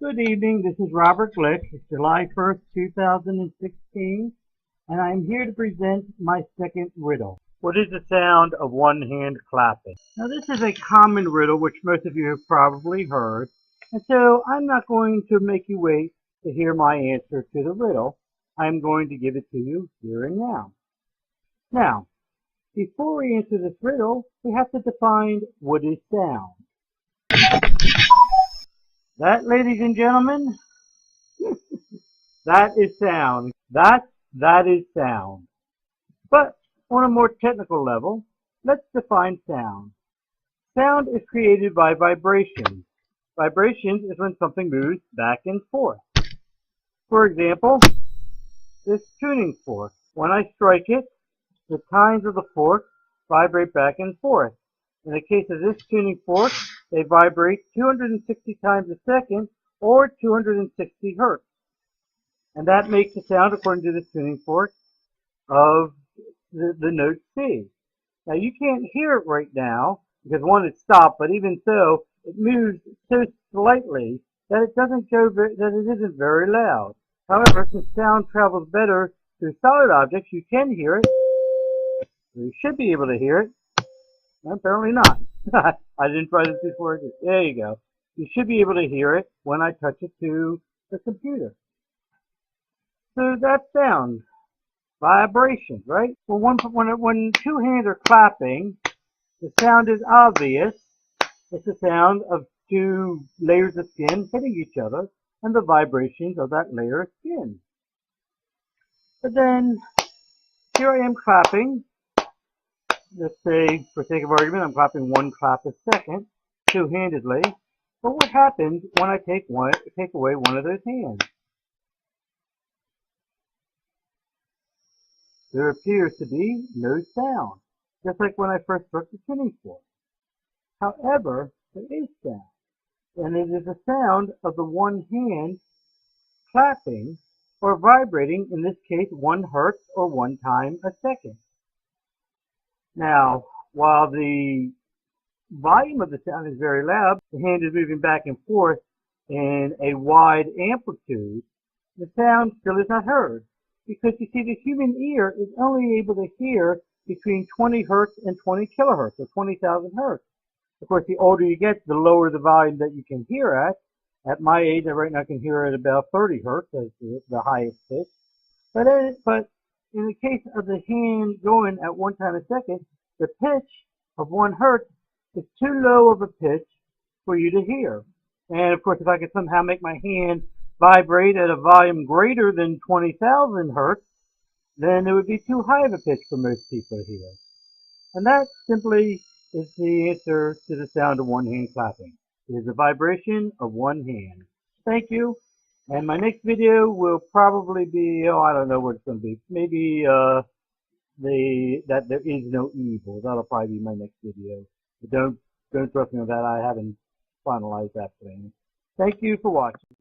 Good evening, this is Robert Glick. It's July 1st, 2016, and I'm here to present my second riddle. What is the sound of one hand clapping? Now this is a common riddle which most of you have probably heard, and so I'm not going to make you wait to hear my answer to the riddle. I'm going to give it to you here and now. Now, before we answer this riddle, we have to define what is sound. That, ladies and gentlemen, that is sound. That is sound. But on a more technical level, let's define sound. Sound is created by vibrations. Vibrations is when something moves back and forth. For example, this tuning fork. When I strike it, the tines of the fork vibrate back and forth. In the case of this tuning fork, they vibrate 260 times a second or 260 hertz. And that makes the sound, according to the tuning fork, of the note C. Now you can't hear it right now because one, it's stopped, but even so, it moves so slightly that it isn't very loud. However, since sound travels better through solid objects, you can hear it. You should be able to hear it. Apparently not. I didn't try this before. There you go. You should be able to hear it when I touch it to the computer. So that's sound. Vibrations, right? Well, when two hands are clapping, the sound is obvious. It's the sound of two layers of skin hitting each other and the vibrations of that layer of skin. But then, here I am clapping. Let's say, for sake of argument, I'm clapping one clap a second, two-handedly. But what happens when I take away one of those hands? There appears to be no sound, just like when I first struck the tuning fork. However, there is sound, and it is the sound of the one hand clapping or vibrating, in this case 1 hertz or 1 time a second. Now, while the volume of the sound is very loud, the hand is moving back and forth in a wide amplitude, the sound still is not heard. Because you see, the human ear is only able to hear between 20 hertz and 20 kilohertz, or 20,000 hertz. Of course, the older you get, the lower the volume that you can hear at. At my age, I right now can hear at about 30 hertz as the highest pitch. But in the case of the hand going at 1 time a second, the pitch of 1 hertz is too low of a pitch for you to hear. And of course, if I could somehow make my hand vibrate at a volume greater than 20,000 hertz, then it would be too high of a pitch for most people to hear. And that simply is the answer to the sound of one hand clapping. It is a vibration of one hand. Thank you. And my next video will probably be, I don't know what it's going to be. Maybe that there is no evil. That'll probably be my next video. But don't trust me on that. I haven't finalized that plan. Thank you for watching.